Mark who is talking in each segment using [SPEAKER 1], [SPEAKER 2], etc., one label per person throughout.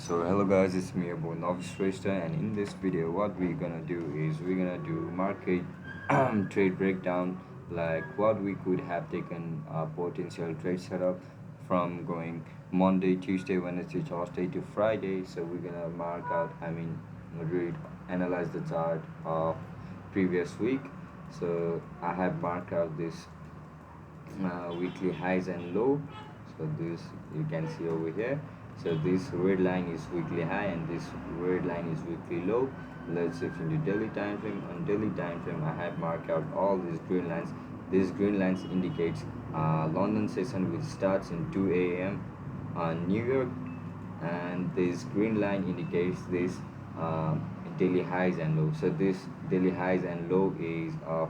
[SPEAKER 1] So hello guys, it's me about Nabish, and in this video what we're gonna do is we're gonna do market trade breakdown, like what we could have taken a potential trade setup from going Monday, Tuesday, Wednesday, Thursday to Friday. So we're gonna mark out, read, analyze the chart of previous week. So I have marked out this weekly highs and low. So this you can see over here. So this red line is weekly high and this red line is weekly low. Let's shift into daily time frame. On daily time frame, I have marked out all these green lines. These green lines indicates London session, which starts in 2 a.m. on New York, and this green line indicates this uh, daily highs and low. So this daily highs and low is of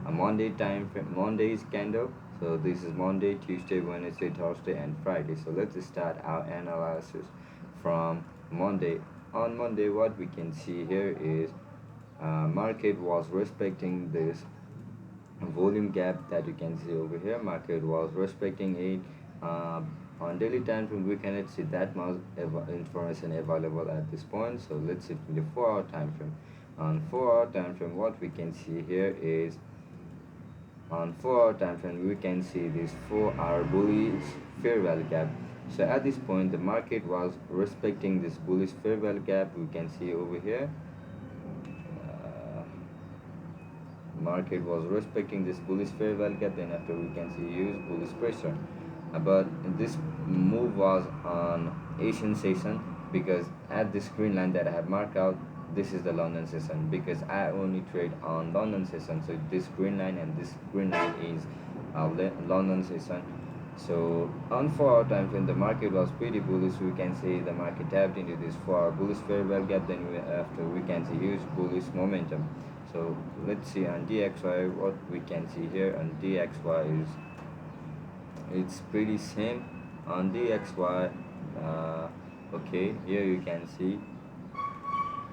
[SPEAKER 1] a Monday time frame, Monday's candle. So this is Monday, Tuesday, Wednesday, Thursday, and Friday. So let's start our analysis from Monday. On Monday, what we can see here is market was respecting this volume gap that you can see over here. Market was respecting it. On daily time frame, we cannot see that much information available at this point. So let's see in the 4-hour time frame. On 4-hour time frame, what we can see here is on 4-hour time frame we can see this 4-hour bullish fair value gap. So at this point the market was respecting this bullish fair value gap. We can see over here market was respecting this bullish fair value gap, then after we can see huge bullish pressure. But this move was on Asian session, because at this green line that I have marked out, this is the London session, because I only trade on London session. So this green line and this green line is London session. So on 4-hour time frame the market was pretty bullish. We can see the market tapped into this 4-hour bullish fair value gap, then after we can see huge bullish momentum. So let's see on DXY what we can see here. On DXY is it's pretty same on DXY. Okay, here you can see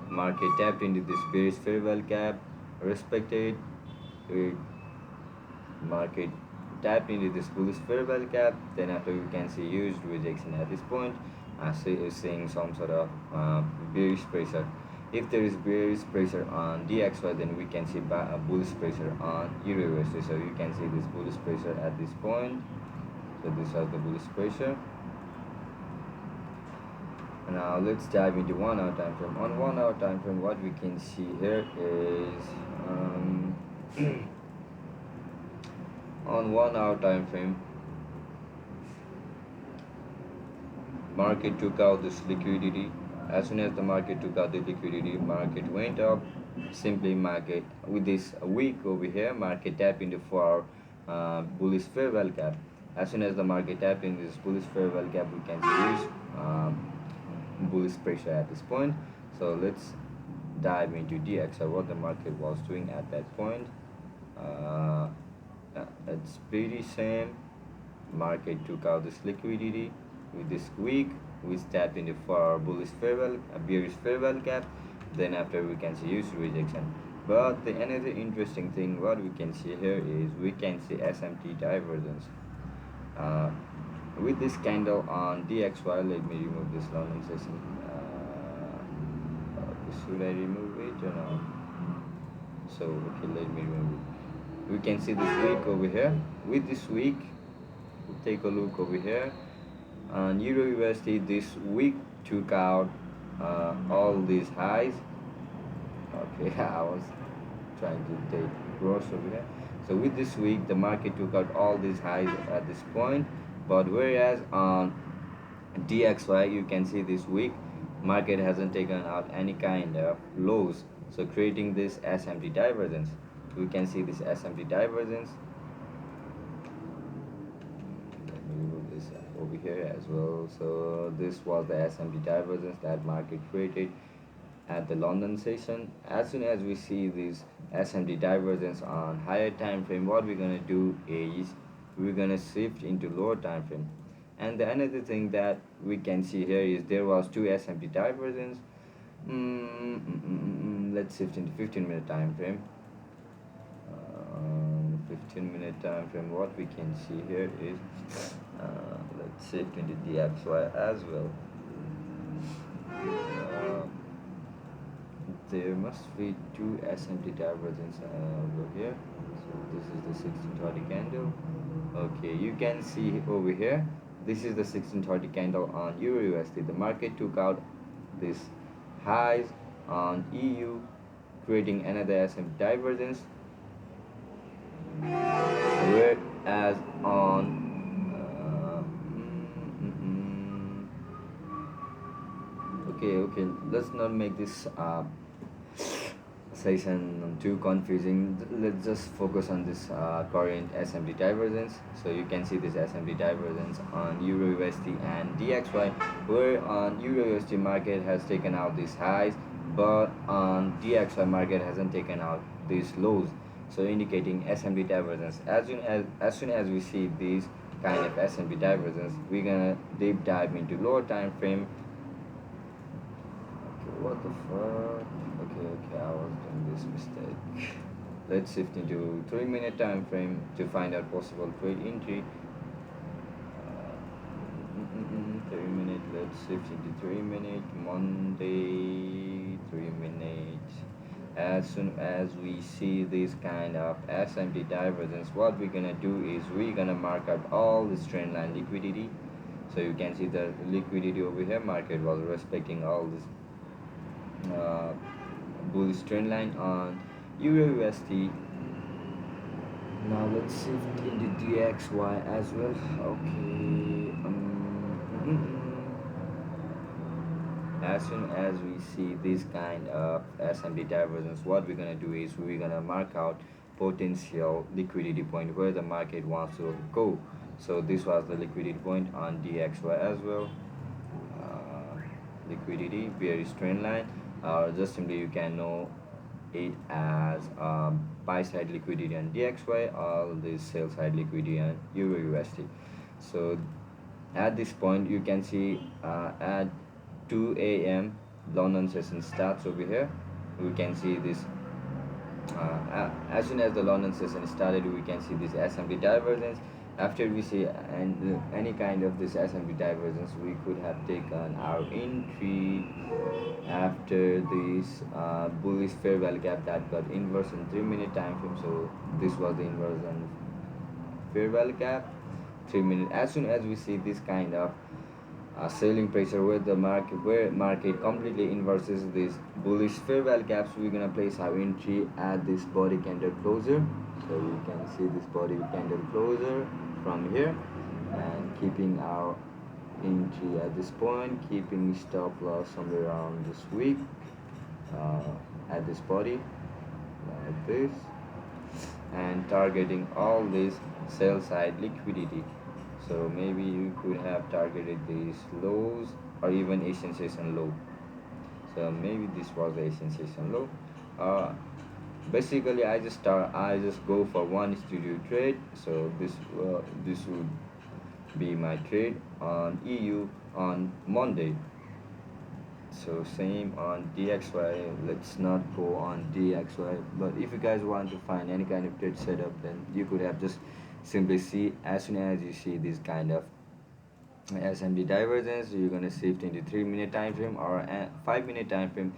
[SPEAKER 1] market tapped into this bearish fair value gap, respected it. Market tapped into this bullish fair value gap, then after we can see huge rejection at this point. Seeing some sort of bearish pressure. If there is bearish pressure on DXY, then we can see a bullish pressure on Euro USD. So you can see this bullish pressure at this point. So this was the bullish pressure. Now let's dive into 1-hour time frame. On 1-hour time frame, what we can see here is on 1-hour time frame, market took out this liquidity. As soon as the market took out the liquidity, market went up. Simply market with this week over here, market tapped into 4-hour bullish fair value gap. As soon as the market tapped into this bullish fair value gap, we can see bullish pressure at this point. So let's dive into DXY, what the market was doing at that point. It's pretty same. Market took out this liquidity with this week, we tapped into for bullish fair value, a bearish fair value gap. Then after we can see huge rejection. But the another interesting thing what we can see here is we can see SMT divergence. With this candle on DXY, let me remove this London session. Should I remove it or not? So okay, let me remove it. We can see this week over here. With this week, take a look over here. On Euro USD, this week took out all these highs. Okay, I was trying to take gross over here. So with this week, the market took out all these highs at this point. But whereas on DXY, you can see this week market hasn't taken out any kind of lows, so creating this SMT divergence. We can see this SMT divergence. Let me remove this over here as well. So this was the SMT divergence that market created at the London session. As soon as we see this SMT divergence on higher time frame, what we're gonna do is we're gonna shift into lower time frame. And the another thing that we can see here is there was two SMT divergence. Let's shift into 15-minute time frame. 15-minute time frame, what we can see here is let's shift into DXY as well. there must be two SMT divergence over here. So this is the 1630 candle. Okay, you can see over here, this is the 1630 candle on Euro USD. The market took out this highs on EU, creating another SM divergence, whereas on okay, let's not make this session too confusing. Let's just focus on this current SMT divergence. So you can see this SMT divergence on Euro USD and DXY, where on Euro USD market has taken out these highs, but on DXY market hasn't taken out these lows. So indicating SMT divergence. As soon as we see these kind of SMT divergence, we're gonna deep dive into lower time frame. Okay, what the fuck? Okay, I was doing this mistake. Let's shift into 3 minute time frame to find out possible trade entry. 3 minute. Let's shift into 3 minute. Monday, 3 minutes. As soon as we see this kind of SMT divergence, what we're gonna do is we're gonna mark up all this trend line liquidity. So you can see the liquidity over here. Market was respecting all this uh, bullish trend line on Euro USD. Now let's shift into DXY as well. Okay. As soon as we see this kind of SMD divergence, what we're gonna do is we're gonna mark out potential liquidity point where the market wants to go. So this was the liquidity point on DXY as well. Uh, Liquidity, bearish trend line, or just simply you can know it as buy side liquidity on DXY, or the sell side liquidity on Euro USD. So at this point you can see at 2 a.m. London session starts over here. We can see this as soon as the London session started, we can see this S&P divergence. After we see any kind of this S&P divergence, we could have taken our entry after this bullish fair value gap that got inverse in 3 minute time frame. So this was the inversion fair value gap, 3 minute. As soon as we see this kind of selling pressure where market completely inverses this bullish fair value gaps, we're gonna place our entry at this body candle closer. So you can see this body candle closer from here, and keeping our entry at this point, keeping stop loss somewhere around this week at this body like this, and targeting all this sell side liquidity. So maybe you could have targeted these lows or even Asian session low. So maybe this was the Asian session low. Basically I just go for one studio trade. So this would be my trade on EU on Monday. So same on DXY. Let's not go on DXY, but if you guys want to find any kind of trade setup, then you could have just simply see, as soon as you see this kind of SMD divergence, you're gonna shift into 3 minute time frame or a 5 minute time frame.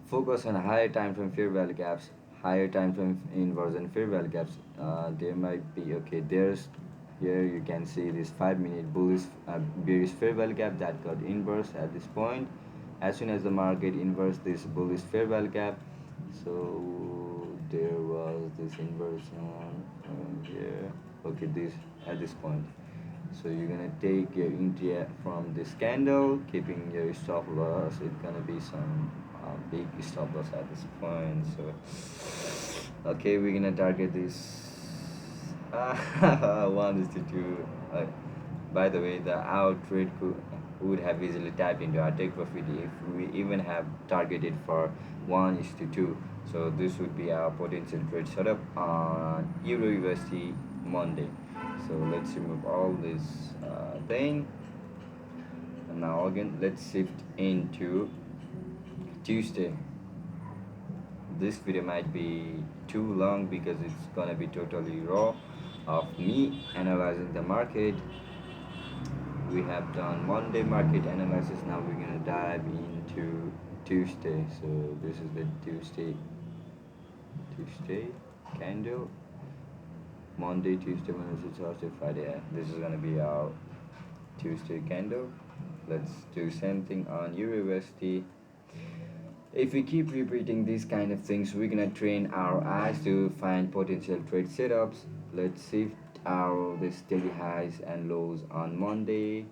[SPEAKER 1] Focus on higher time frame fair value gaps, higher time frame inversion fair value gaps. There might be, okay, there's here you can see this 5 minute bullish bearish fair value gap that got inverse at this point. As soon as the market inverse this bullish fair value gap, so there was this inversion here. Okay, this at this point. So you're gonna take your entry from this candle, keeping your stop loss. It's gonna be some big stop loss at this point. So okay, we're gonna target this 1:2. By the way, the our trade would have easily tapped into our take profit if we even have targeted for 1:2. So this would be our potential trade setup on Euro USD Monday. So let's remove all this thing. And now again, let's shift into Tuesday. This video might be too long because it's gonna be totally raw of me analyzing the market. We have done Monday market analysis. Now we're gonna dive into Tuesday. So this is the Tuesday candle. Monday, Tuesday, Wednesday, Thursday, Friday. Yeah, this is gonna be our Tuesday candle. Let's do same thing on USD. If we keep repeating these kind of things, we're gonna train our eyes to find potential trade setups. Let's shift our this daily highs and lows on Monday,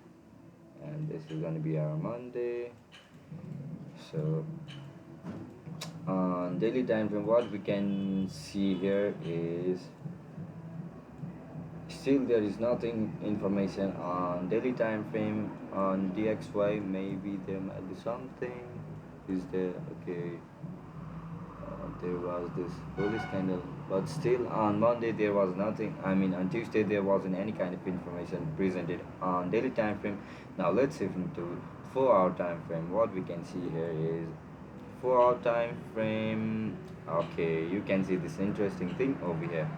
[SPEAKER 1] and this is gonna be our Monday. So on daily time frame, what we can see here is still there is nothing information on daily time frame on DXY. Maybe there might be something. Is there? Okay, there was this police scandal, but still on Monday there was nothing. I mean on Tuesday there wasn't any kind of information presented on daily time frame. Now let's shift into 4-hour time frame. What we can see here is 4-hour time frame. Okay, you can see this interesting thing over here.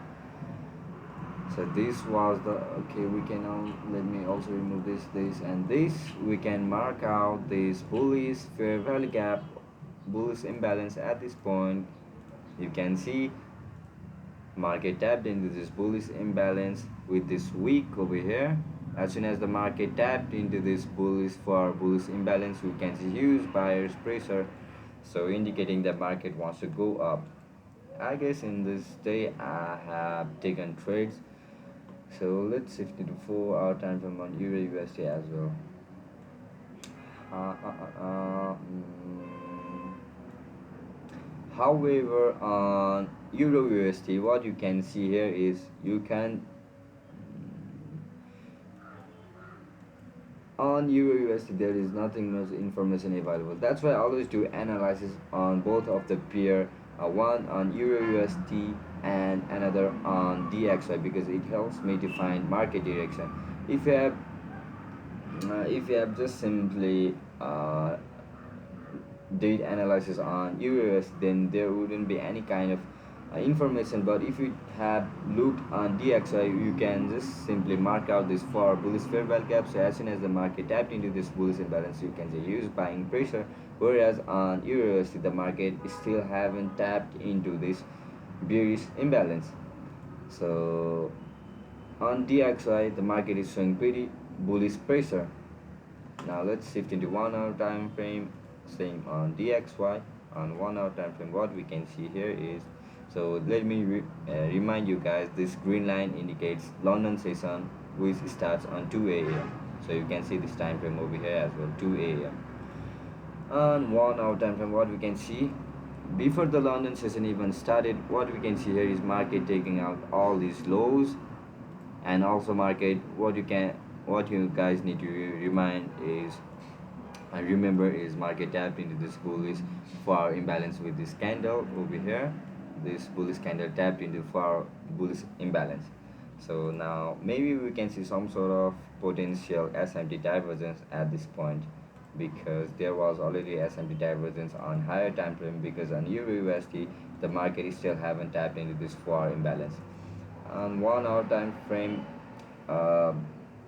[SPEAKER 1] So this was the okay, we can now let me also remove this and this. We can mark out this bullish fair value gap, bullish imbalance at this point. You can see market tapped into this bullish imbalance with this week over here. As soon as the market tapped into this bullish imbalance, we can see huge buyers pressure, so indicating that market wants to go up. I guess in this day I have taken trades. So let's shift to the 4-hour time frame on Euro USD as well. Uh, uh, uh, uh, mm. However, on Euro USD, what you can see here is you can on Euro USD there is nothing much information available. That's why I always do analysis on both of the pair, one on Euro USD and another on DXY, because it helps me to find market direction. If you have just simply did analysis on EUS, then there wouldn't be any kind of information. But if you have looked on DXY, you can just simply mark out this for bullish fair value gap. So as soon as the market tapped into this bullish imbalance, you can use buying pressure. Whereas on EUS, the market still haven't tapped into this bearish imbalance. So on DXY, the market is showing pretty bullish pressure. Now let's shift into 1-hour time frame. Same on DXY. On 1-hour time frame, what we can see here is, so let me remind you guys, this green line indicates London session, which starts on 2 a.m. So you can see this time frame over here as well, 2 a.m. On 1-hour time frame, what we can see, before the London session even started, what we can see here is market taking out all these lows, and also market, what you guys need to remind is and remember is market tapped into this bullish for imbalance with this candle over here. This bullish candle tapped into for bullish imbalance. So now maybe we can see some sort of potential SMT divergence at this point, because there was already SMT divergence on higher time frame, because on Euro USD the market still haven't tapped into this for imbalance. On 1-hour time frame, uh,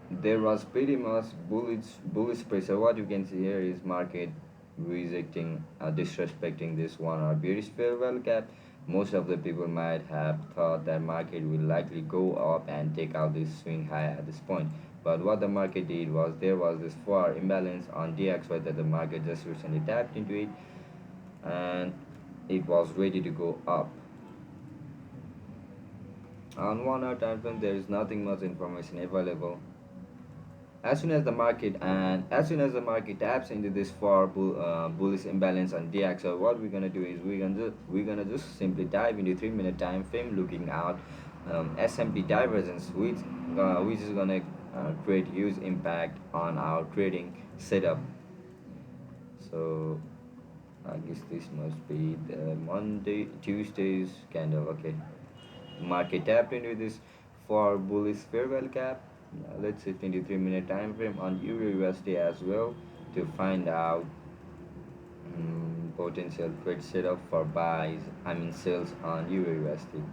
[SPEAKER 1] there was pretty much bullish pressure. What you can see here is market rejecting, disrespecting this 1-hour bearish fair value gap. Most of the people might have thought that market will likely go up and take out this swing high at this point, but what the market did was, there was this 4-hour imbalance on DXY that the market just recently tapped into it, and it was ready to go up. On 1-hour time frame, there is nothing much information available. As soon as the market taps into this bullish imbalance on DXY, what we're gonna do is we're gonna just simply dive into 3-minute time frame, looking out SMT divergence, which is gonna create huge impact on our trading setup. So I guess this must be the Tuesday's candle. Okay, market tapped into this for bullish fair value gap. Now let's shift into 3-minute time frame on Euro USD as well to find out potential trade setup for sales on Euro USD.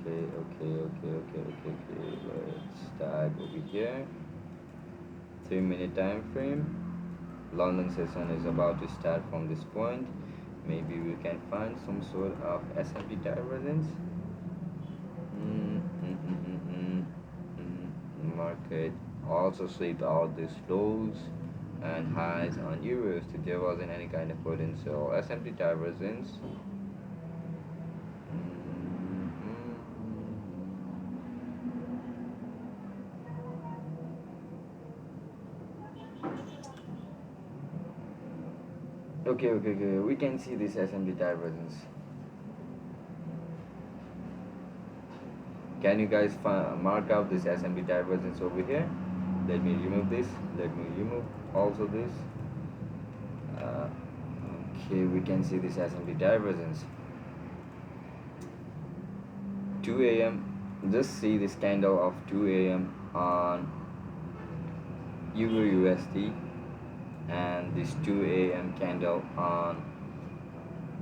[SPEAKER 1] Okay. Let's dive over here. 3-minute time frame. London session is about to start from this point. Maybe we can find some sort of SMP divergence. Mm, mm, mm, mm, mm, Market also swept out these lows and highs on euros. There wasn't any kind of potential SMP divergence. Okay. We can see this SMP divergence. Can you guys mark out this SMP divergence over here? Let me remove this. Let me remove also this. Okay, we can see this SMP divergence. 2 a.m. Just see this candle of 2 a.m. on Euro USD and this 2 a.m. candle on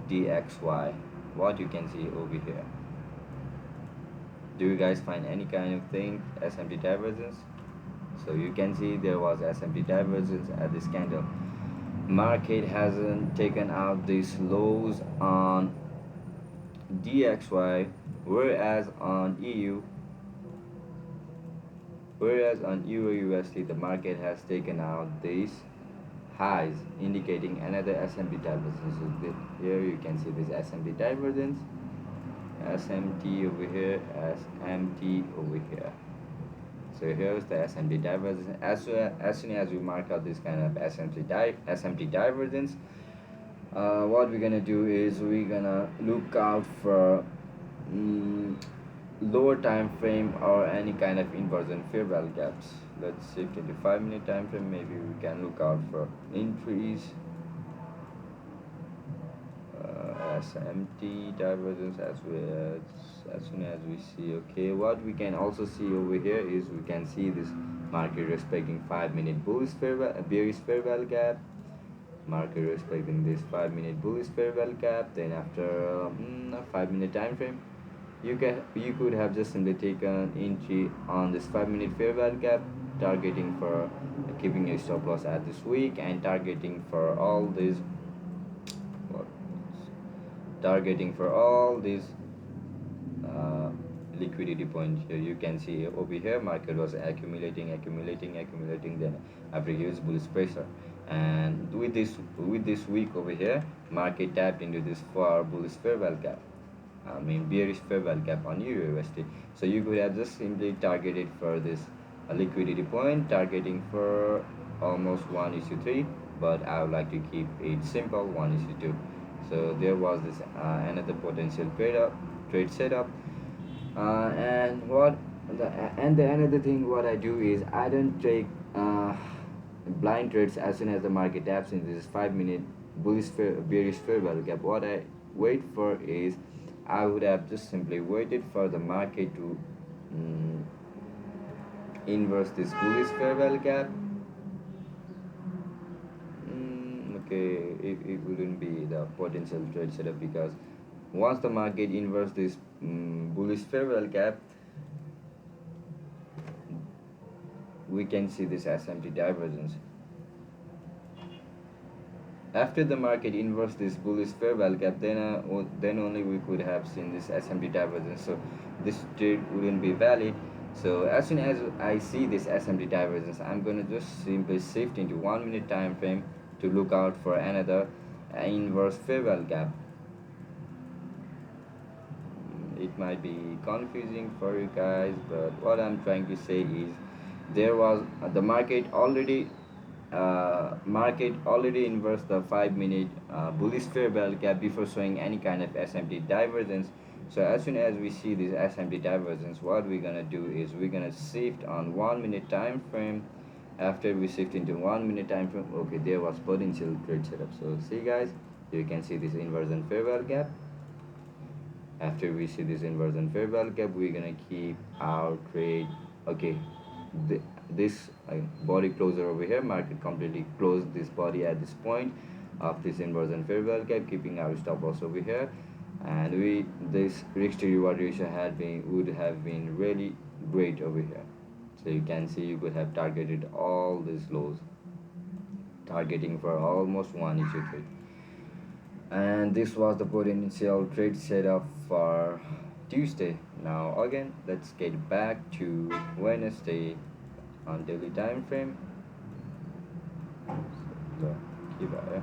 [SPEAKER 1] DXY. What you can see over here. Do you guys find any kind of thing SMP divergence? So you can see there was SMP divergence at this candle. Market hasn't taken out these lows on DXY, whereas on Euro USD the market has taken out these highs, indicating another SMP divergence. So here you can see this SMP divergence, SMT over here, SMT over here. So here's the SMT divergence. As soon as we mark out this kind of SMT divergence, what we're gonna do is we're gonna look out for lower time frame or any kind of inversion fair value gaps. Let's shift into 5-minute time frame. Maybe we can look out for entries, SMT divergence as soon as we see. Okay, what we can also see over here is we can see this market respecting 5-minute bearish fair value gap. Market respecting this 5-minute bullish fair value gap. Then after a 5-minute time frame, you could have just simply taken entry on this 5-minute fair value gap, targeting for keeping a stop loss at this week and targeting for all these uh, liquidity points. Here you can see over here market was accumulating, then after huge bullish pressure, and with this week over here market tapped into this far bullish fair value gap, bearish fair value gap on Euro USD. So you could have just simply targeted for this liquidity point, targeting for almost 1:3, but I would like to keep it simple, 1:2. So there was this another potential trade setup, and the another thing what I do is I don't take blind trades as soon as the market taps into this 5-minute bearish fair value gap. What I wait for is I would have just simply waited for the market to inverse this bullish fair value gap. Okay, it wouldn't be the potential trade setup, because once the market inverse this bullish fair value gap, we can see this SMT divergence. After the market inverse this bullish fair value gap, then only we could have seen this SMT divergence. So this trade wouldn't be valid. So as soon as I see this SMT divergence, I'm gonna just simply shift into 1-minute time frame to look out for another inverse fair value gap. It might be confusing for you guys, but what I'm trying to say is there was the market already inversed the 5-minute bullish fair value gap before showing any kind of SMT divergence. So as soon as we see this SMT divergence, what we're gonna do is we're gonna shift on 1-minute time frame. After we shift into 1-minute time frame, okay, there was potential trade setup. So see guys, you can see this inversion fair value gap. After we see this inversion fair value gap, we're gonna keep our trade. Okay, this body closer over here, market completely closed this body at this point of this inversion fair value gap, keeping our stop loss over here, and this risk to reward ratio would have been really great over here. So you can see you could have targeted all these lows. targeting for almost one issue trade. And this was the potential trade setup for Tuesday. Now again, let's get back to Wednesday on daily time frame. So, keep it.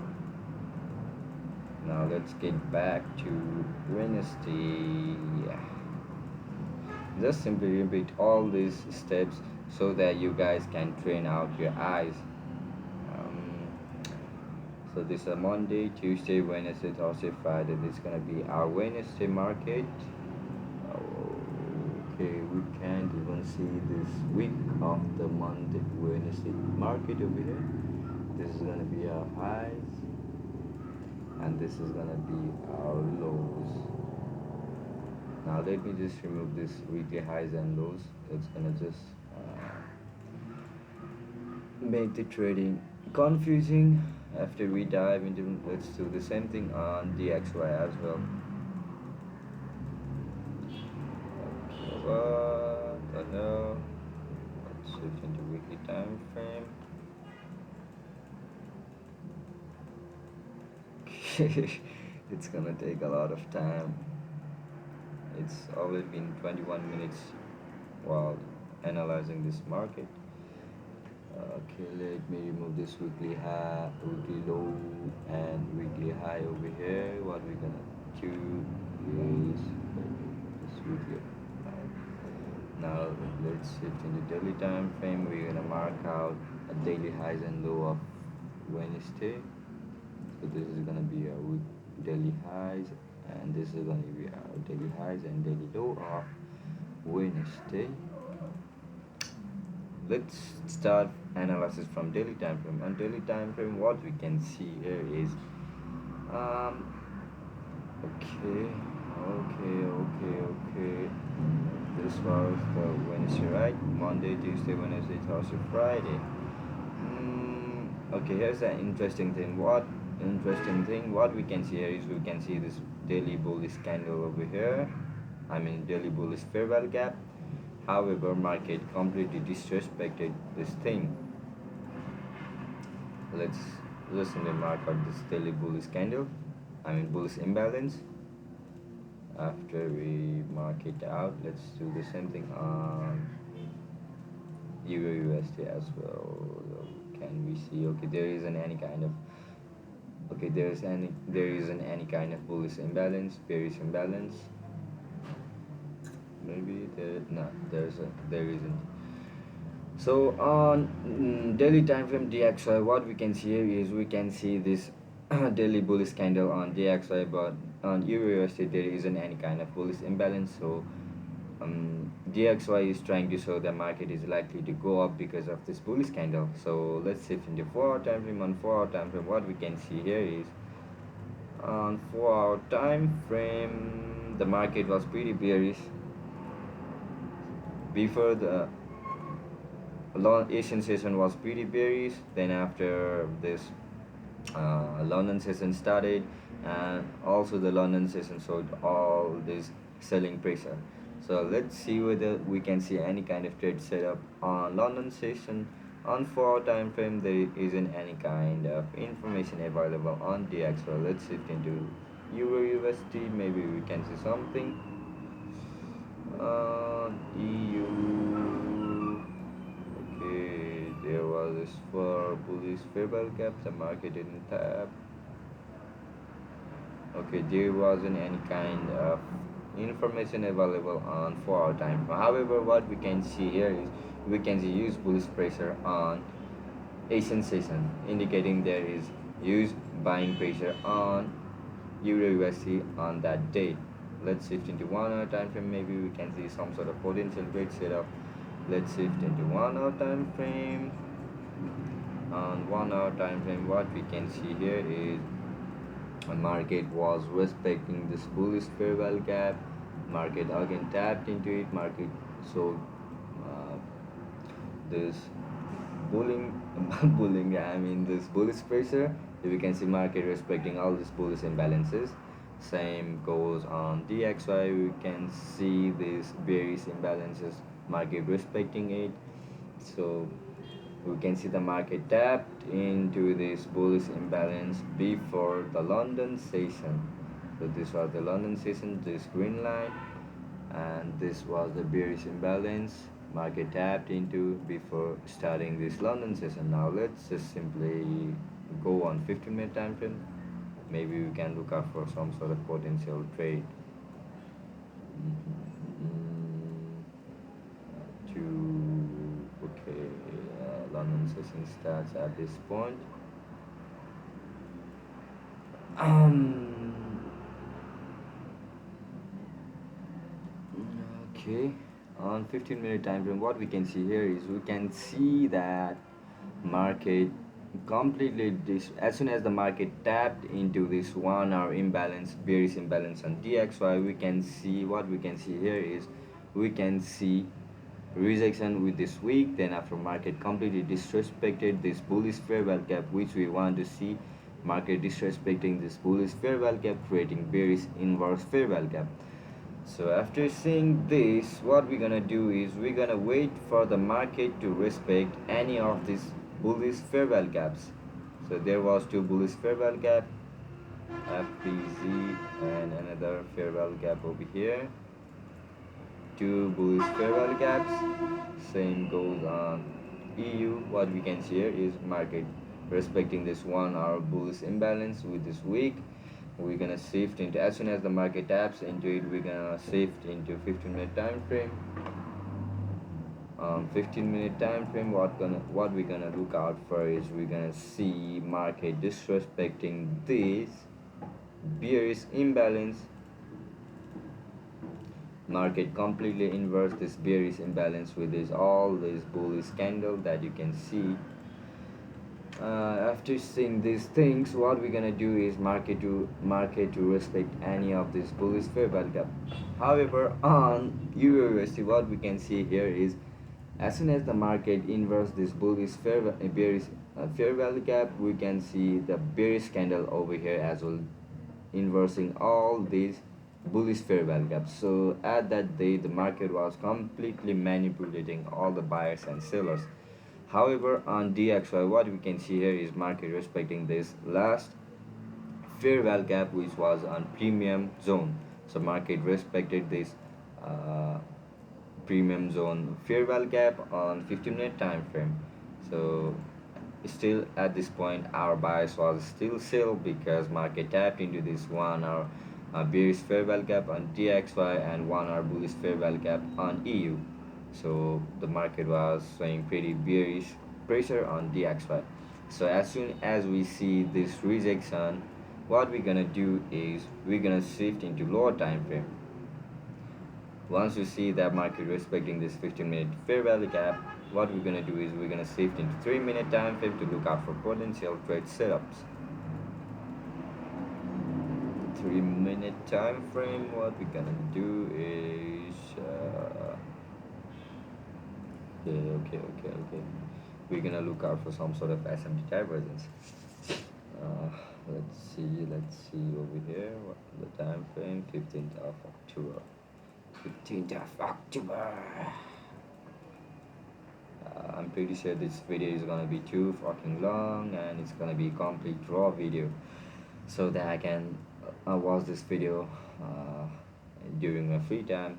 [SPEAKER 1] Now let's get back to Wednesday. Just simply repeat all these steps so that you guys can train out your eyes. Um, so this is Monday, Tuesday, Wednesday, Thursday, Friday. This is gonna be our Wednesday market. Okay, we can't even see this week of the month Wednesday market over here. This is gonna be our highs, and this is gonna be our lows. Now let me just remove this weekly highs and lows. It's gonna just make the trading confusing. After we dive into, let's do the same thing on DXY as well. Okay, what? I know. Let's switch into weekly time frame. It's gonna take a lot of time. It's already been 21 minutes while analyzing this market. Okay, let me remove this weekly high, weekly low, and weekly high over here. What we're gonna do is this weekly high. Now let's shift into daily time frame. We're gonna mark out a daily highs and low of Wednesday. So this is gonna be our daily highs, and this is gonna be our daily highs and daily low of Wednesday. Let's start analysis from daily time frame. On daily time frame, what we can see here is um okay, okay. This was the Wednesday, right? Monday, Tuesday, Wednesday, Thursday, Friday. Okay, here's an interesting thing. What we can see here is we can see this daily bullish candle over here. I mean daily bullish fair value gap. However, market completely disrespected this thing. Let's just mark out this daily bullish candle. I mean bullish imbalance. After we mark it out, let's do the same thing on Euro USD as well. Can we see? Okay, there isn't any kind of there isn't any kind of bullish imbalance, bearish imbalance. Maybe there isn't. So on daily time frame DXY, what we can see here is we can see this daily bullish candle on DXY, but on Euro USD there isn't any kind of bullish imbalance. So DXY is trying to show the market is likely to go up because of this bullish candle. So let's shift into 4-hour time frame. On 4-hour time frame, what we can see here is on 4-hour time frame the market was pretty bearish before the Asian session was pretty bearish. Then after this London session started, and also the London session showed all this selling pressure. So let's see whether we can see any kind of trade setup on London session. On 4-hour time frame there isn't any kind of information available on DXY. Let's shift into Euro USD. Maybe we can see something. EU. Okay, there was this for bullish fair value gap. The market didn't tap. Okay, there wasn't any kind of information available on 4-hour time frame. However, what we can see here is we can see huge bullish pressure on Asian session, indicating there is huge buying pressure on Euro USD on that day. Let's shift into 1-hour time frame. Maybe we can see some sort of potential trade setup. Let's shift into 1-hour time frame. On 1-hour time frame, what we can see here is the market was respecting this bullish fair value gap. Market again tapped into it. Market so this bullying, I mean this bullish pressure. We can see market respecting all these bullish imbalances. Same goes on DXY. We can see these bearish imbalances, market respecting it. So We can see the market tapped into this bullish imbalance before the London session. So this was the London session, this green line, and this was the bearish imbalance market tapped into before starting this London session. Now let's just simply go on 15-minute time frame. Maybe we can look out for some sort of potential trade. To okay, London session starts at this point. Um, okay, on 15-minute time frame, what we can see here is we can see that market completely as soon as the market tapped into this 1 hour imbalance, bearish imbalance on DXY, we can see what we can see here is we can see rejection with this week. Then after market completely disrespected this bullish fair value gap, which we want to see market disrespecting this bullish fair value gap, creating bearish inverse fair value gap. So after seeing this, what we're gonna do is we're gonna wait for the market to respect any of these bullish fair value gaps. So there was two bullish fair value gap, FPZ, and another fair value gap over here. Two bullish fair value gaps. Same goes on EU. What we can see here is market respecting this 1 hour bullish imbalance with this week. We're gonna shift into, as soon as the market taps into it, we're gonna shift into 15-minute time frame. 15-minute time frame, what we're gonna look out for is we're gonna see market disrespecting this bearish imbalance. Market completely inverse this bearish imbalance with this all this bullish candle that you can see. After seeing these things, what we're gonna do is market to respect any of this bullish fair value gap. However, on EURUSD, what we can see here is as soon as the market inverse this bullish bearish fair value gap, we can see the bearish candle over here as well, inversing all these bullish fair value gaps. So at that day, the market was completely manipulating all the buyers and sellers. However, on DXY, what we can see here is market respecting this last fair value gap, which was on premium zone. So market respected this premium zone fair value gap on 15-minute time frame. So still at this point, our bias was still sell because market tapped into this 1 hour bearish fair value gap on DXY and 1 hour bullish fair value gap on EU. So the market was showing pretty bearish pressure on DXY. So as soon as we see this rejection, what we're gonna do is we're gonna shift into lower time frame. Once you see that market respecting this 15-minute fair value gap, what we're gonna do is we're gonna shift into 3-minute time frame to look out for potential trade setups. 3-minute time frame, what we're gonna do is okay. We're gonna look out for some sort of SMT divergence. Let's see over here what the time frame, 15th of October. 15th of October. I'm pretty sure this video is gonna be too fucking long and it's gonna be complete raw video, so that I can watch this video during my free time.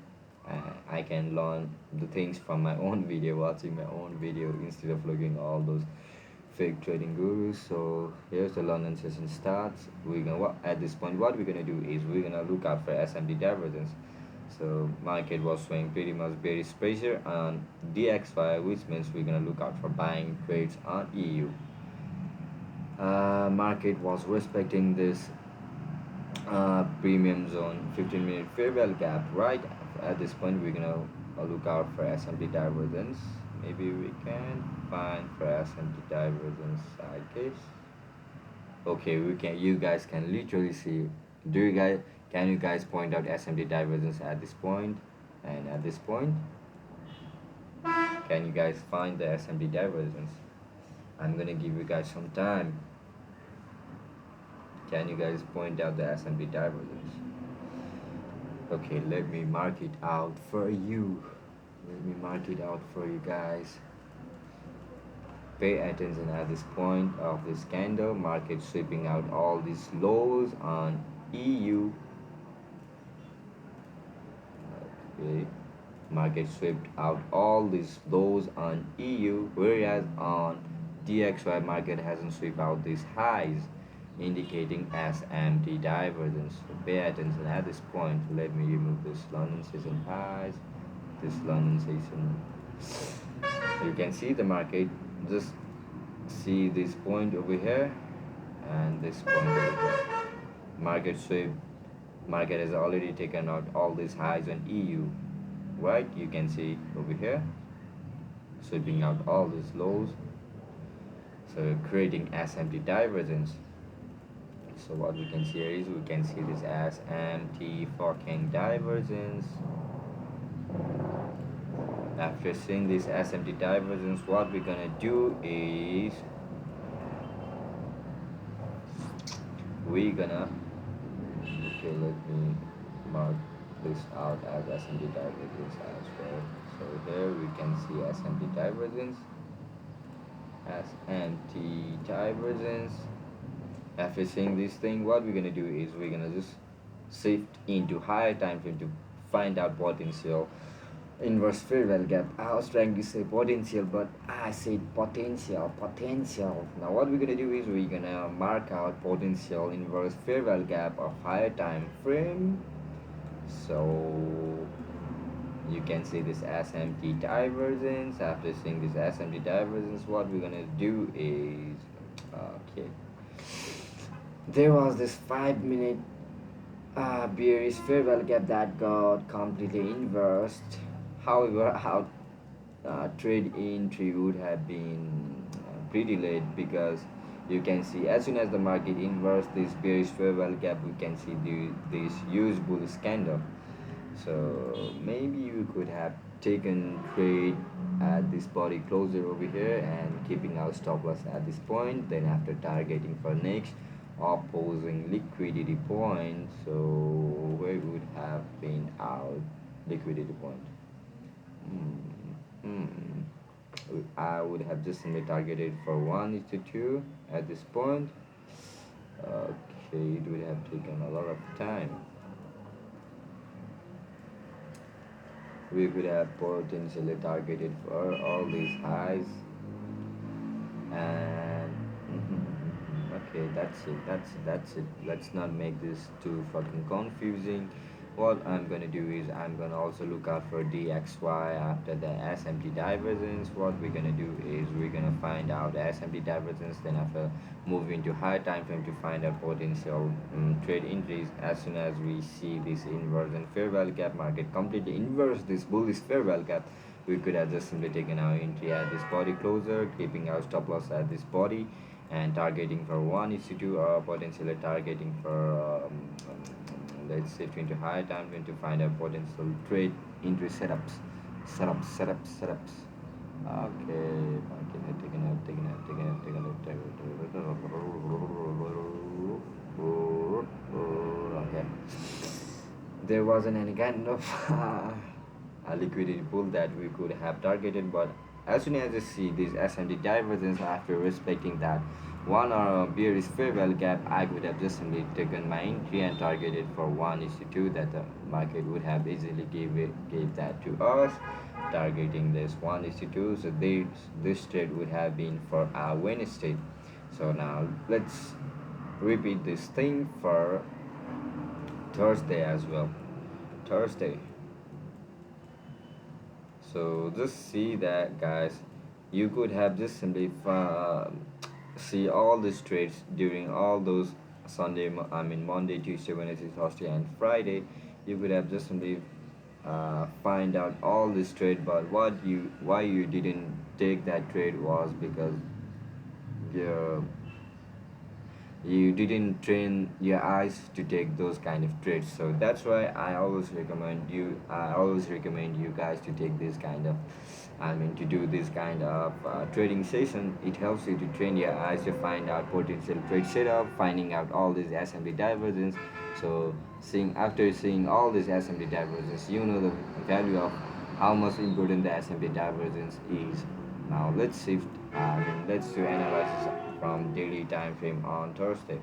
[SPEAKER 1] I can learn the things from my own video, watching my own video instead of looking all those fake trading gurus. So here's the London session starts. We're gonna at this point, what we're gonna do is we're gonna look out for SMT divergence. So market was showing pretty much bearish pressure on DXY, which means we're gonna look out for buying trades on EU. Market was respecting this premium zone 15-minute fair value gap. Right at this point, we're gonna look out for SMT divergence. Maybe we can find for SMT divergence, I guess. Okay, we can. You guys can literally see. Can you guys point out SMT divergence at this point and at this point? Can you guys find the SMT divergence? I'm gonna give you guys some time. Can you guys point out the SMT divergence? Okay, let me mark it out for you. Let me mark it out for you guys. Pay attention at this point of this candle. Market sweeping out all these lows on EU. Okay. Market swept out all these lows on EU, whereas on DXY market hasn't swept out these highs, indicating SMT divergence. So pay attention at this point. Let me remove this London session highs, this London session. You can see the market. Just see this point over here and this point over here. Market sweep. Market has already taken out all these highs on EU. Right, you can see over here, sweeping out all these lows, so creating SMT divergence. So what we can see here is we can see this SMT fucking divergence. After seeing this SMT divergence, what we're gonna do is we're gonna, okay, let me mark this out as SMT divergence as well. So here we can see SMT divergence, SMT divergence. After seeing this thing, what we're gonna do is we're gonna just shift into higher time frame to find out potential inverse fair value gap. I was trying to say potential, but I said potential. Now what we're gonna do is we're gonna mark out potential inverse fair value gap of higher time frame. So you can see this SMT divergence. After seeing this SMT divergence, what we're gonna do is okay. There was this 5 minute bearish fair value gap that got completely inversed. However, our trade entry would have been pretty late, because you can see as soon as the market inverts this bearish fair value gap, we can see this huge bullish candle. So maybe you could have taken trade at this body closer over here and keeping our stop loss at this point, then after targeting for next opposing liquidity point. So where would have been our liquidity point? I would have just simply targeted for 1:2 at this point. Okay, it would have taken a lot of time. We could have potentially targeted for all these highs, and okay, that's it. Let's not make this too fucking confusing. What I'm gonna do is I'm gonna also look out for DXY after the SMT divergence. What we're gonna do is we're gonna find out the SMT divergence, then after move into higher time frame to find out potential trade increase. As soon as we see this inversion fair value gap, market completely inverse this bullish fair value gap, we could have just simply taken our entry at this body closer, keeping our stop loss at this body, and targeting for 1:2, or potentially targeting for let's shift into higher time frame to find out potential trade entry setups. Okay, taking okay. There wasn't any kind of a liquidity pool that we could have targeted, but as soon as I see this SMT divergence after respecting that one or bearish fair value gap, I could have just simply taken my entry and targeted for 1:2 that the market would have easily gave that to us, targeting this 1:2. So this trade would have been for our Wednesday. So now let's repeat this thing for Thursday as well. Thursday. So just see that, guys, you could have just simply see all these trades during all those Monday, Tuesday, Wednesday, Thursday, and Friday. You could have just simply find out all this trade, but why you didn't take that trade was because your you didn't train your eyes to take those kind of trades. So that's why I always recommend you guys to take this kind of to do this kind of trading session. It helps you to train your eyes to find out potential trade setup, finding out all these SMT divergence. So after seeing all these SMT divergence, you know the value of how much important the SMT divergence is. Now let's shift. Let's do analysis from daily time frame on Thursday.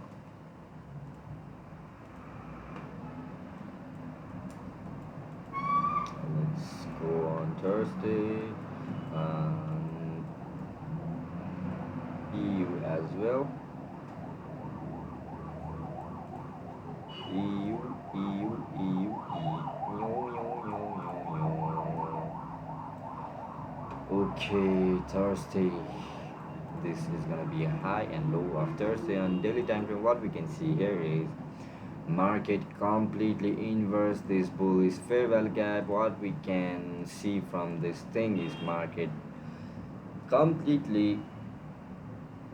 [SPEAKER 1] Let's go on Thursday. Um, EU as well. EU, EU, EU, Okay, Thursday. This is gonna be a high and low of Thursday on daily time frame. What we can see here is market completely inverse this bullish fair value gap. What we can see from this thing is market completely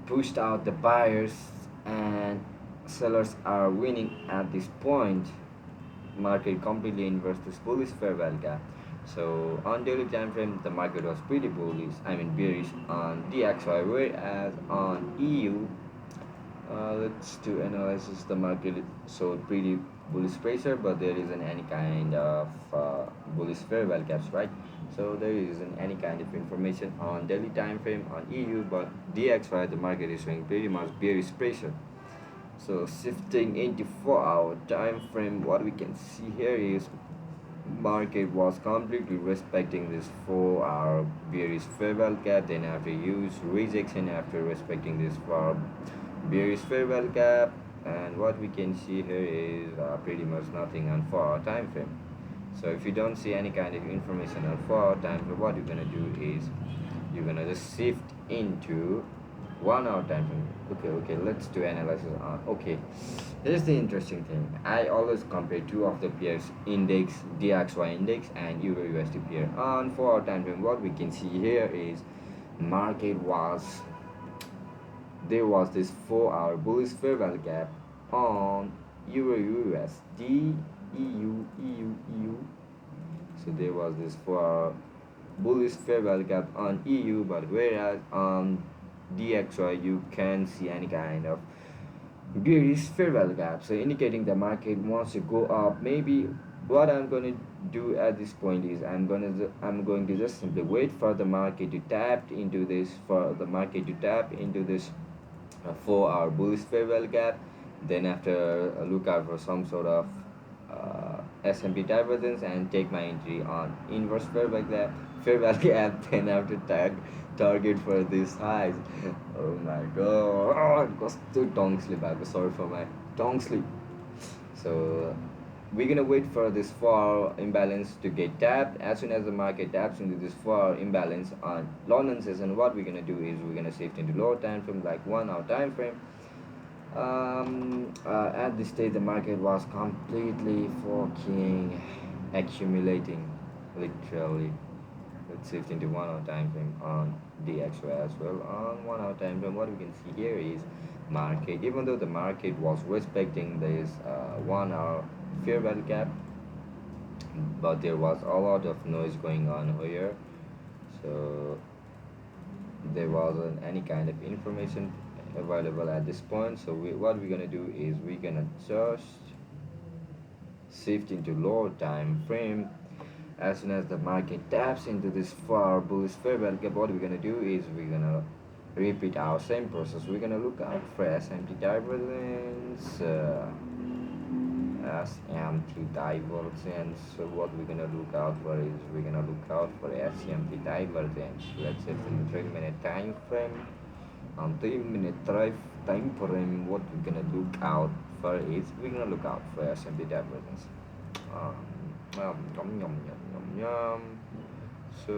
[SPEAKER 1] pushed out the buyers and sellers are winning at this point. Market completely inverse this bullish fair value gap. So on daily time frame the market was pretty bullish, bearish on DXY, whereas on EU, let's do analysis. The market showed pretty bullish pressure, but there isn't any kind of bullish fair value gaps, right? So there isn't any kind of information on daily time frame on EU, but DXY the market is showing pretty much bearish pressure. So shifting into 4-hour time frame, what we can see here is market was completely respecting this 4-hour bearish fair value gap, then after use rejection after respecting this 4 bearish fair value gap, and what we can see here is pretty much nothing on 4-hour time frame. So if you don't see any kind of information on 4-hour time frame, what you're gonna do is you're gonna just shift into 1-hour time frame. Okay, let's do analysis on. Okay, here's the interesting thing. I always compare two of the pairs index, DXY index and Euro USD pair. On 4-hour time frame, what we can see here is market was, there was this 4-hour bullish fair value gap on Euro USD, EU. So there was this 4-hour bullish fair value gap on EU, but whereas on DXY you can see any kind of bearish fair value gap, so indicating the market wants to go up. Maybe what I'm going to do at this point is I'm going to just simply wait for the market to tap into this, 4-hour bullish fair value gap. Then after look out for some sort of S&P divergence and take my entry on inverse fair value gap. Then after target for this highs. Oh my god, it was too tongue slip. I'm sorry for my tongue slip. So we're gonna wait for this 4-hour imbalance to get tapped. As soon as the market taps into this 4-hour imbalance on London session, what we're gonna do is we're gonna shift into lower time frame like 1-hour time frame. At this stage the market was completely fucking accumulating, literally. Let's shift into 1-hour time frame on DXY as well. On 1-hour time frame, what we can see here is market, even though the market was respecting this 1-hour fair value gap, but there was a lot of noise going on here. So there wasn't any kind of information available at this point. So what we're gonna do is we're gonna just shift into lower time frame. As soon as the market taps into this far bullish fair value gap, what we're gonna do is we're gonna repeat our same process. We're gonna look out for SMT divergence, So what we're gonna look out for is we're gonna look out for SMT divergence. Let's say from the 3-minute time frame. On 3-minute time frame, what we're gonna look out for is we're gonna look out for SMT divergence. Yum, yum, yum, yum, yum. So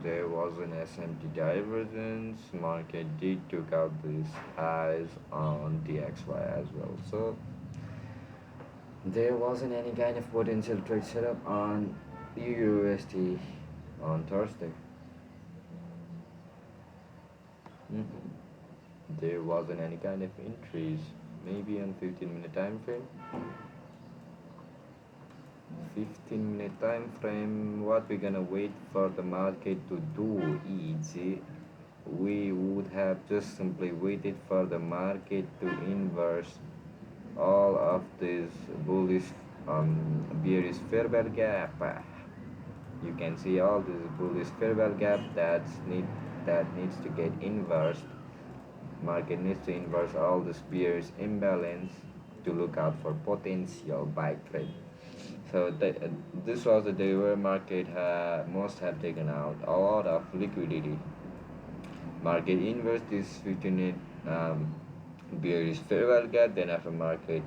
[SPEAKER 1] there was an SMT divergence. Market did took out these highs on DXY as well. So there wasn't any kind of potential trade setup on USD on Thursday. There wasn't any kind of entries. Maybe on 15-minute time frame. 15-minute time frame, what we're gonna wait for the market to do is we would have just simply waited for the market to inverse all of this bullish bearish fair value gap. You can see all this bullish fair value gap that needs to get inversed. Market needs to inverse all the bearish imbalance to look out for potential buy trade. So this was the day where market must have taken out a lot of liquidity. Market inverse this 15-minute bearish fair value gap. Then after market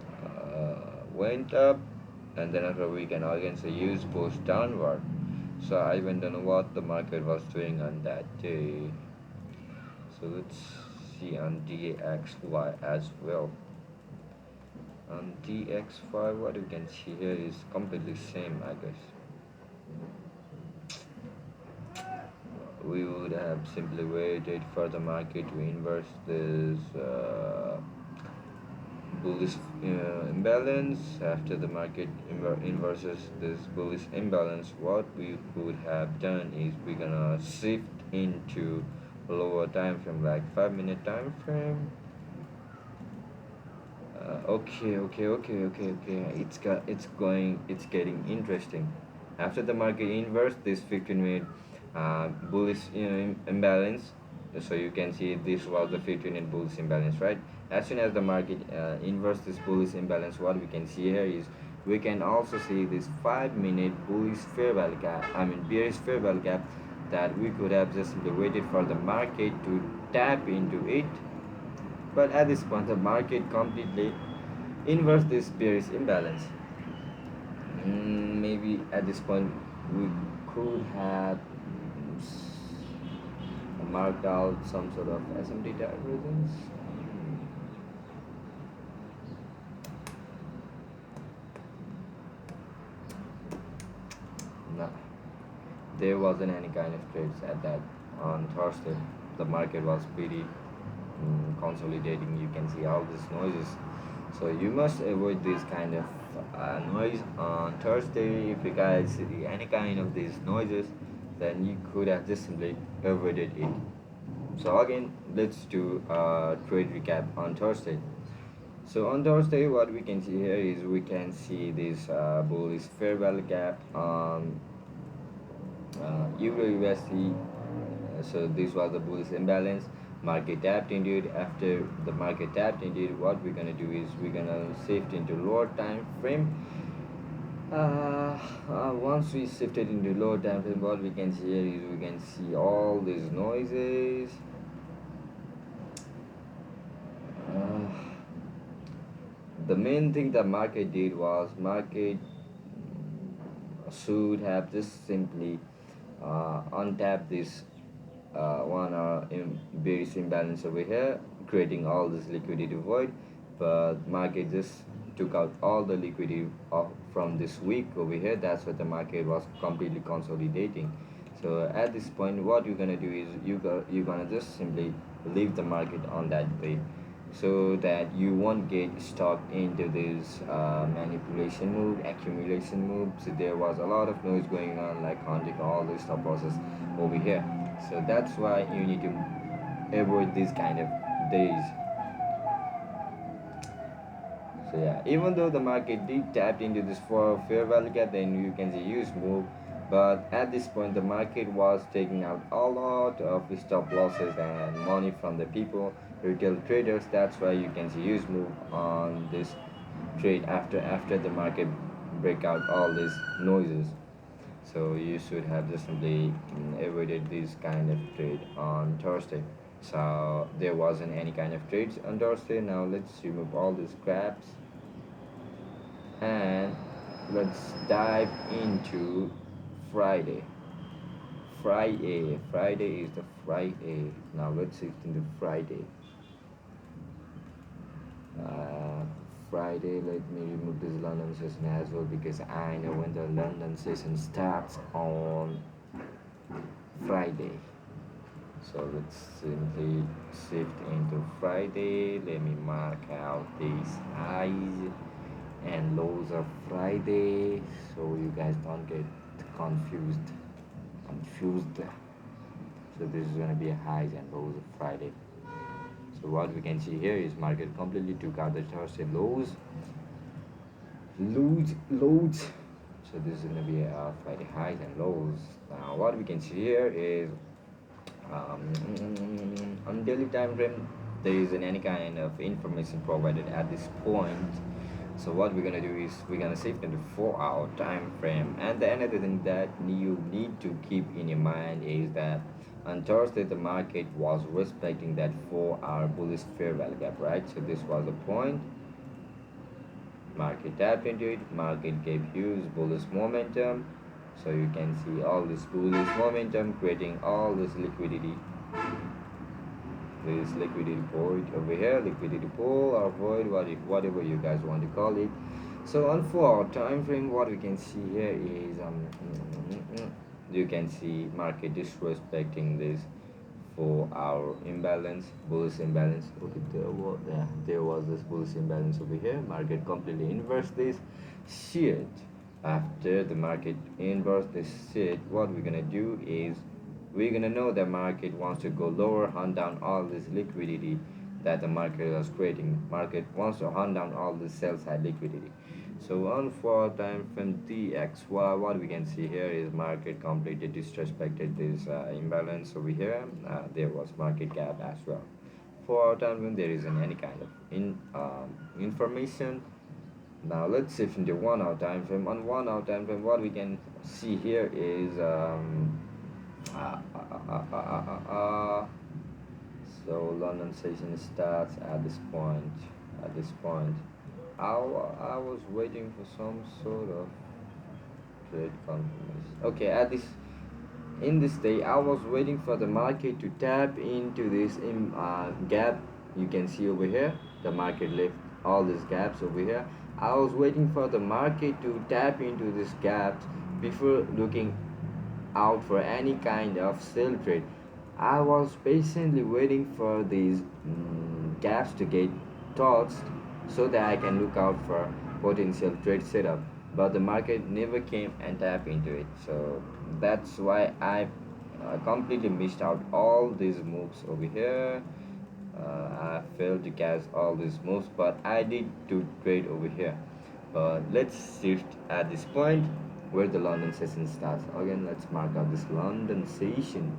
[SPEAKER 1] went up, and then after we can again say use push downward. So I even don't know what the market was doing on that day. So let's see on DXY as well. On DXY, what you can see here is completely same, I guess. We would have simply waited for the market to inverse this bullish imbalance. After the market inverses this bullish imbalance, what we could have done is we're gonna shift into lower time frame, like 5-minute time frame. Okay. It's getting interesting. After the market inverse this 15-minute bullish imbalance, so you can see this was the 15-minute bullish imbalance, right? As soon as the market inverse this bullish imbalance, what we can see here is we can also see this 5-minute bullish fair value gap. I mean bearish fair value gap that we could have just waited for the market to tap into it, but at this point the market completely inverse this bearish imbalance. Maybe at this point we could have marked out some sort of SMT divergence. No, there wasn't any kind of trades at that on Thursday. The market was pretty consolidating. You can see all these noises, so you must avoid this kind of noise on Thursday. If you guys see any kind of these noises, then you could have just simply avoided it. So again, let's do a trade recap on Thursday. So on Thursday, what we can see here is we can see this bullish fair value gap on Euro USD. So this was the bullish imbalance. Market tapped into it. After the market tapped into it, what we're gonna do is we're gonna shift into lower time frame. Once we shifted into lower time frame, what we can see here is we can see all these noises. The main thing the market did was market should have just simply untap this one bearish imbalance over here, creating all this liquidity void, but market just took out all the liquidity from this week over here. That's what the market was completely consolidating. So at this point what you're gonna do is you're gonna just simply leave the market on that way, so that you won't get stuck into this manipulation move, accumulation move. So there was a lot of noise going on, like hunting all the stop losses over here. So that's why you need to avoid these kind of days. So yeah, even though the market did tap into this for fair value gap, then you can see huge move, but at this point the market was taking out a lot of stop losses and money from the people, retail traders. That's why you can see huge move on this trade after the market break out all these noises. So you should have just simply avoided this kind of trade on Thursday. So there wasn't any kind of trades on Thursday. Now let's remove all these scraps and let's dive into Friday. Friday is the Friday. Now let's shift into Friday. Friday, let me remove this London session as well, because I know when the London session starts on Friday. So let's simply shift into Friday. Let me mark out these highs and lows of Friday, so you guys don't get confused. So this is gonna be a highs and lows of Friday. So what we can see here is market completely took out the Thursday lows. So So this is going to be for the highs and lows. Now what we can see here is on daily time frame there isn't any kind of information provided at this point. So what we're gonna do is we're gonna shift into 4 hour time frame. And the another thing that you need to keep in your mind is that on Thursday the market was respecting that 4 hour bullish fair value gap, right? So this was the point. Market tapped into it, market gave huge bullish momentum. So you can see all this bullish momentum creating all this liquidity, this liquidity void over here, liquidity pool or void, whatever you guys want to call it. So on 4 hour time frame, what we can see here is you can see market disrespecting this 4 hour imbalance, bullish imbalance. Okay, there was this bullish imbalance over here. Market completely inverse this shit. After the market inverse this shit, what we're gonna do is we're gonna know the market wants to go lower, hunt down all this liquidity that the market is creating. Market wants to hunt down all this sell side liquidity. So on 4 time frame DXY, what we can see here is market completely disrespected this imbalance over here. There was market gap as well. 4 time frame there isn't any kind of information. Now let's shift into 1 hour time frame. On 1 hour time frame, what we can see here is uh, uh, uh, uh, uh, uh, uh, so London session starts at this point. At this point, I was waiting for some sort of trade confirmation. Okay, at this in this day, I was waiting for the market to tap into this gap. You can see over here, the market left all these gaps over here. I was waiting for the market to tap into this gap before looking out for any kind of sell trade. I was patiently waiting for these gaps to get touched so that I can look out for potential trade setup. But the market never came and tapped into it. So that's why I completely missed out all these moves over here. I failed to catch all these moves, but I did do trade over here. But let's shift at this point where the London session starts. Again, let's mark out this London session.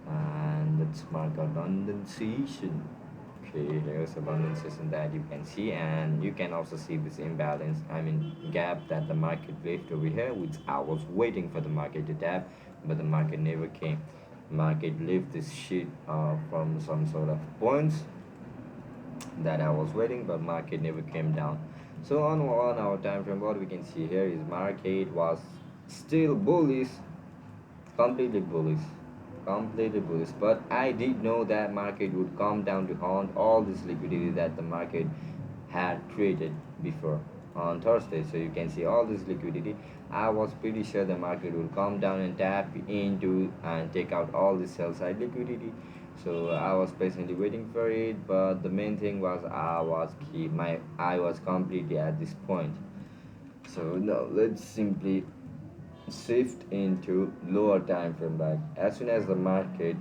[SPEAKER 1] And let's mark out London session. Okay, here's a London session that you can see, and you can also see this imbalance, gap that the market left over here, which I was waiting for the market to tap, but the market never came. Market left this shit from some sort of points that I was waiting, but market never came down. So on 1 hour time frame, what we can see here is market was still bullish, completely bullish, completely bullish. But I did know that market would come down to haunt all this liquidity that the market had created before on Thursday. So you can see all this liquidity. I was pretty sure the market would come down and tap into and take out all the sell side liquidity. So I was patiently waiting for it, but the main thing was my eye was completely at this point. So now let's simply shift into lower time frame. Like as soon as the market,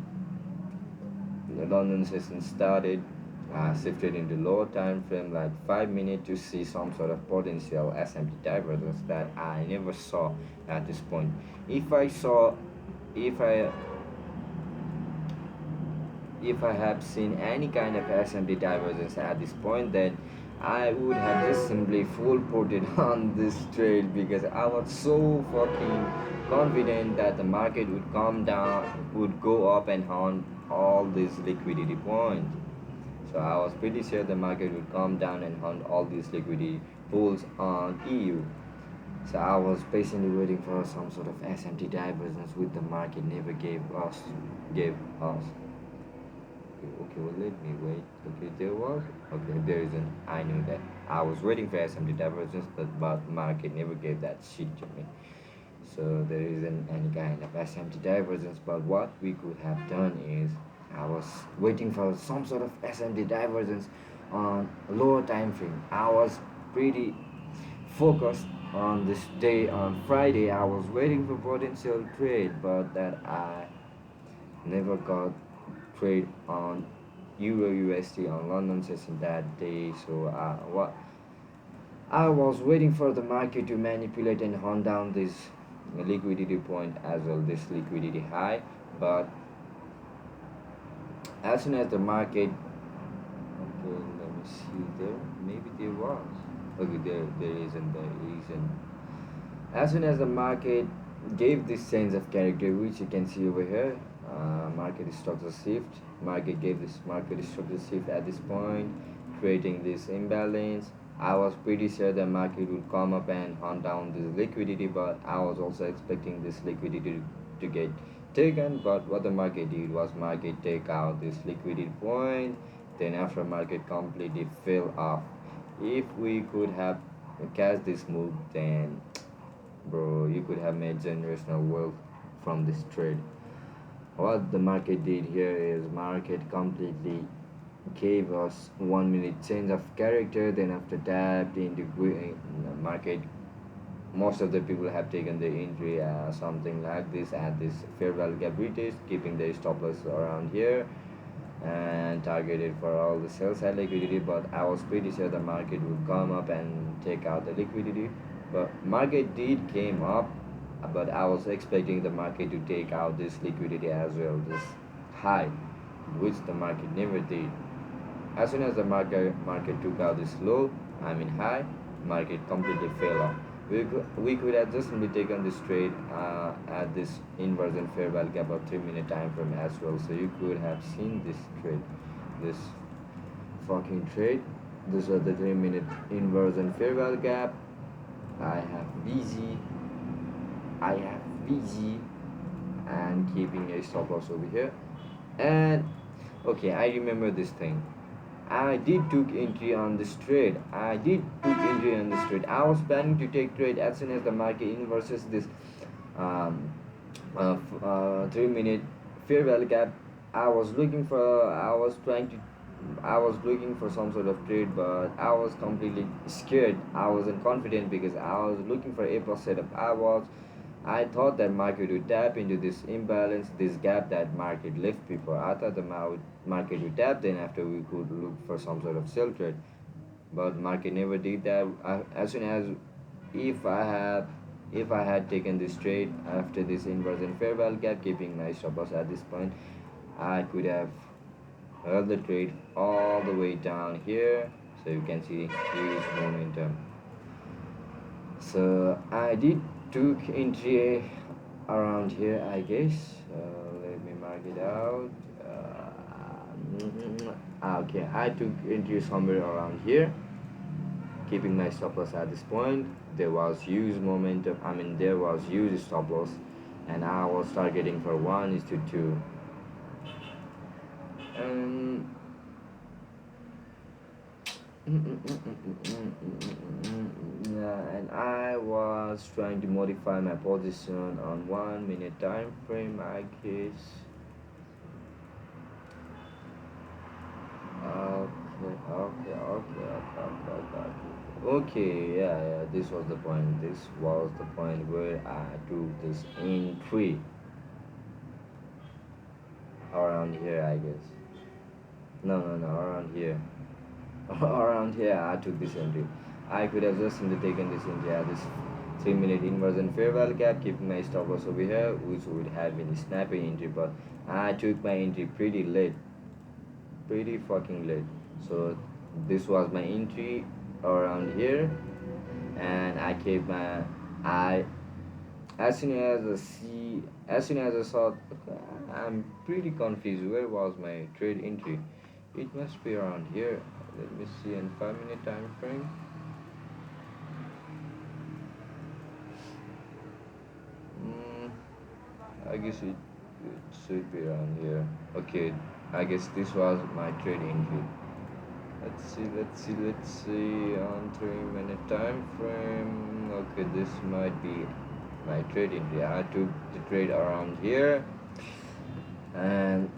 [SPEAKER 1] the London session started, shifted into lower time frame, like 5 minutes, to see some sort of potential SMT divergence that I never saw at this point. If I saw, if I if I have seen any kind of SMT divergence at this point, then I would have just simply full ported on this trade because I was so fucking confident that the market would come down, would go up and hunt all these liquidity points. So I was pretty sure the market would come down and hunt all these liquidity pools on EU. So I was patiently waiting for some sort of SMT divergence, which the market never gave us. Okay, well, let me wait. Okay, there isn't. I knew that. I was waiting for SMT divergence, but the market never gave that shit to me. So there isn't any kind of SMT divergence. But what we could have done is I was waiting for some sort of SMT divergence on lower time frame. I was pretty focused on this day. On Friday, I was waiting for potential trade, but that I never got trade on Euro USD on London session that day. So what I was waiting for the market to manipulate and hunt down this liquidity point as well, this liquidity high. But as soon as the market, okay, let me see there. Maybe there was. Okay, there isn't. As soon as the market gave this sense of character, which you can see over here, market structure shift. Market gave this market structure shift at this point, creating this imbalance. I was pretty sure the market would come up and hunt down this liquidity, but I was also expecting this liquidity to get taken. But what the market did was market take out this liquidity point, then after market completely fell off. If we could have catch this move, then bro, you could have made generational wealth from this trade. What the market did here is market completely gave us 1 minute change of character. Then after that, market, most of the people have taken the entry something like this at this fair value gap retest, keeping the stop loss around here and targeted for all the sell side liquidity. But I was pretty sure the market would come up and take out the liquidity, but market did came up, but I was expecting the market to take out this liquidity as well, this high, which the market never did. As soon as the market took out this low, I mean high, market completely fell off. We could have just simply taken this trade at this inversion fair value gap of 3 minute time frame as well. So you could have seen this trade, this fucking trade. This was the 3 minute inversion fair value gap. I have BG, I have BG, and keeping a stop loss over here. And okay, I remember this thing. I did took entry on this trade. I did took entry on this trade. I was planning to take trade as soon as the market inverses this um, 3 minute fair value gap. I was trying to, I was looking for some sort of trade, but I was completely scared. I wasn't confident because I was looking for a plus setup. I thought that market would tap into this imbalance, this gap that market left before. I thought the market would tap, then after we could look for some sort of sell trade. But market never did that. As soon as if I had if I had taken this trade after this inversion fair value gap, keeping my stop loss at this point, I could have held the trade all the way down here. So you can see huge momentum. So I did took entry around here, I guess. Let me mark it out. Okay, I took entry somewhere around here, keeping my stop loss at this point. There was huge momentum. I mean, there was huge stop loss, and I was targeting for 1:2. And yeah, and I was trying to modify my position on 1 minute time frame, I guess. Okay, yeah, this was the point. This was the point where I took this entry around here, I guess. No, around here. Around here, I took this entry. I could have just simply taken this entry at this 3 minute inversion fair value gap, keeping my stop loss over here, which would have been a snappy entry, but I took my entry pretty fucking late. So this was my entry around here, and I kept my I as soon as as soon as I saw, I'm pretty confused. Where was my trade entry? It must be around here. Let me see in 5 minute time frame. Mm, I guess it should be around here. Okay, I guess this was my trade entry. Let's see on 3 minute time frame. Okay, this might be my trade entry. I took the trade around here, and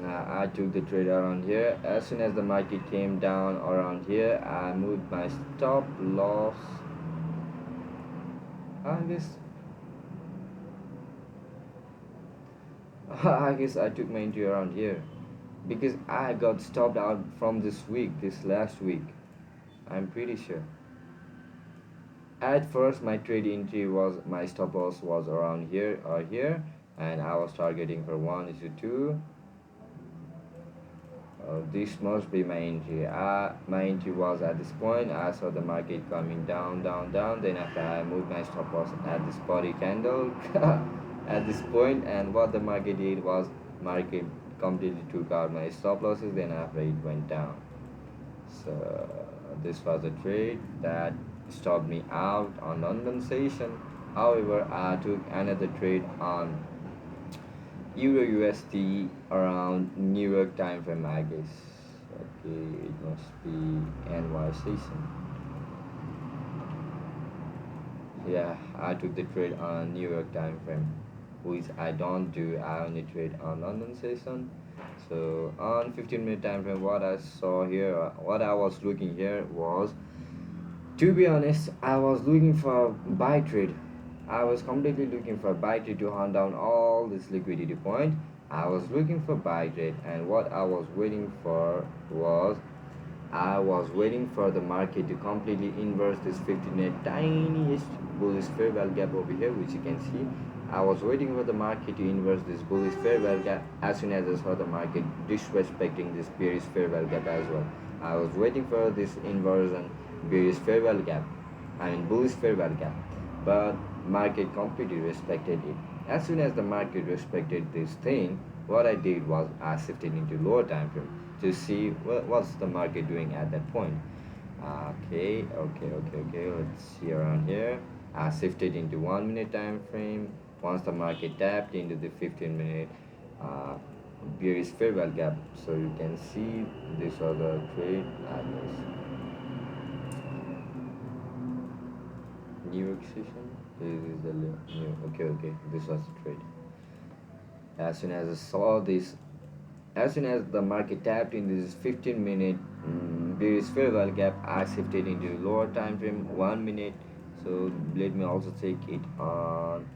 [SPEAKER 1] I took the trade around here. As soon as the market came down around here, I moved my stop loss. I guess I guess I took my entry around here because I got stopped out from this week, this last week. I'm pretty sure. At first, my trade entry was, my stop loss was around here or here, and I was targeting for 1 is to 2. This must be my entry. My entry was at this point. I saw the market coming down, down, down. Then after I moved my stop loss at this body candle at this point, and what the market did was market completely took out my stop losses. Then after it went down. So this was a trade that stopped me out on London session. However, I took another trade on Euro USD around New York time frame, I guess. Okay, it must be NY session. Yeah, I took the trade on New York time frame, which I don't do. I only trade on London session. So on 15-minute time frame, what I saw here, what I was looking here was, to be honest, I was looking for buy trade. I was completely looking for buy trade to hunt down all this liquidity point. I was looking for buy trade, and what I was waiting for was, I was waiting for the market to completely inverse this 15-minute tiniest bullish fair value gap over here, which you can see. I was waiting for the market to inverse this bullish fair value gap. As soon as I saw the market disrespecting this bearish fair value gap as well, I was waiting for this inversion bearish fair value gap, I mean bullish fair value gap, but market completely respected it. As soon as the market respected this thing, what I did was I shifted into lower time frame to see what's the market doing at that point. Okay, let's see around here. I shifted into 1 minute time frame. Once the market tapped into the 15-minute bearish fair value gap, so you can see this was a trade, I guess. New session. This is the new. Okay. This was the trade. As soon as I saw this, as soon as the market tapped in this 15-minute bearish fair value gap, I shifted into lower time frame, 1 minute. So let me also take it on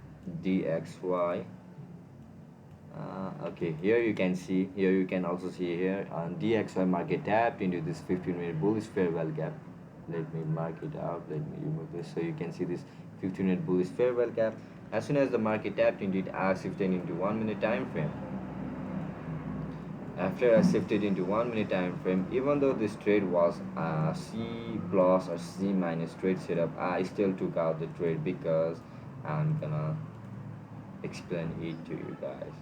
[SPEAKER 1] DXY. Okay, here you can see, here you can also see here on DXY, market tapped into this 15-minute bullish fair value gap. Let me mark it out, let me remove this, so you can see this 15-minute bullish fair value gap. As soon as the market tapped into it, I shifted into 1 minute time frame. After I shifted into 1 minute time frame, even though this trade was a C plus or C minus trade setup, I still took out the trade because I'm gonna explain it to you guys.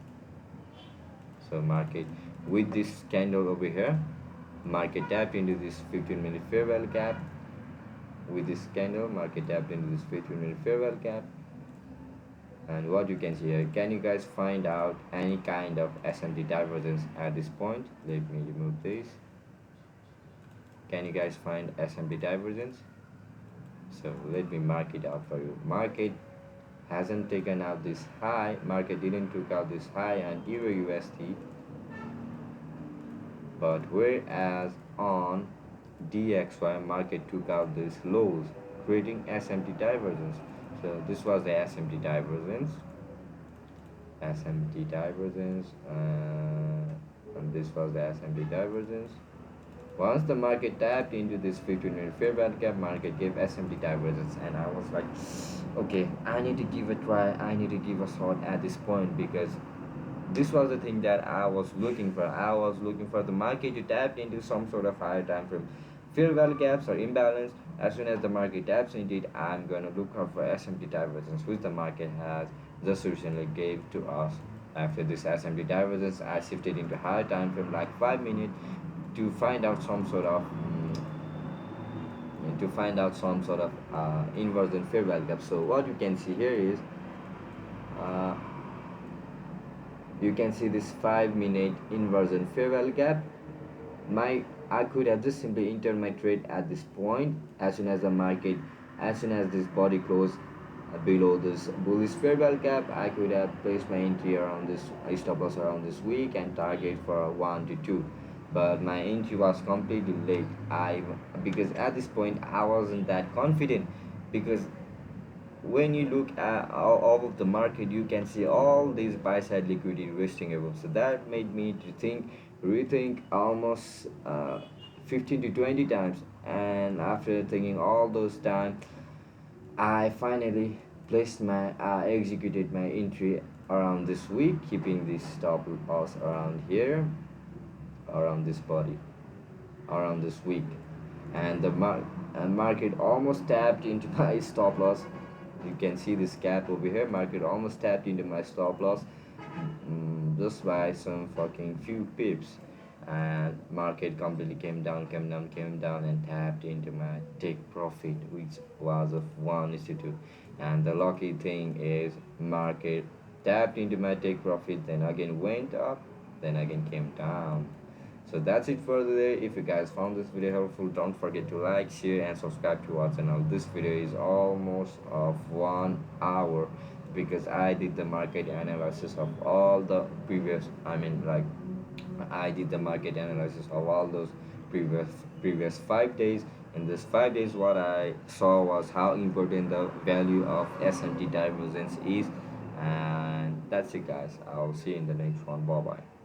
[SPEAKER 1] So market, with this candle over here, market tapped into this 15-minute fair value gap. With this candle, market tapped into this 15-minute fair value gap. And what you can see here, can you guys find out any kind of SMT divergence at this point? Let me remove this. Can you guys find SMT divergence? So let me mark it out for you. Market hasn't taken out this high, market didn't took out this high on Euro USD, but whereas on DXY, market took out these lows, creating SMT divergence. So this was the SMT divergence, and this was the SMT divergence. Once the market tapped into this 15-minute fair value gap, market gave SMT divergence, and I was like, okay, I need to give a try, I need to give a shot at this point, because this was the thing that I was looking for. I was looking for the market to tap into some sort of higher time frame fair value gaps or imbalance. As soon as the market taps into it, I'm going to look out for SMT divergence, which the market has just recently gave to us. After this SMT divergence, I shifted into higher time frame like 5 minutes to find out some sort of inversion fair value gap. So what you can see here is, uh, you can see this 5 minute inversion fair value gap. I could have just simply entered my trade at this point. As soon as this body closed below this bullish fair value gap, I could have placed my entry around this stop loss around this week and target for 1 to 2. But my entry was completely late. Because at this point I wasn't that confident, because when you look at all of the market, you can see all these buy side liquidity resting above. So that made me to rethink almost 15 to 20 times, and after thinking all those time, I finally executed my entry around this week, keeping this stop loss around here, around this body, around this week, and the market almost tapped into my stop loss. You can see this gap over here. Market almost tapped into my stop loss, just by some fucking few pips, and market completely came down, and tapped into my take profit, which was of 1:2. And the lucky thing is, market tapped into my take profit, then again went up, then again came down. So that's it for today. If you guys found this video helpful, don't forget to like, share, and subscribe to our channel. This video is almost of 1 hour, because I did the market analysis of all the previous. I did the market analysis of all those previous previous 5 days. In this 5 days, what I saw was how important the value of SMT divergence is, and that's it, guys. I'll see you in the next one. Bye bye.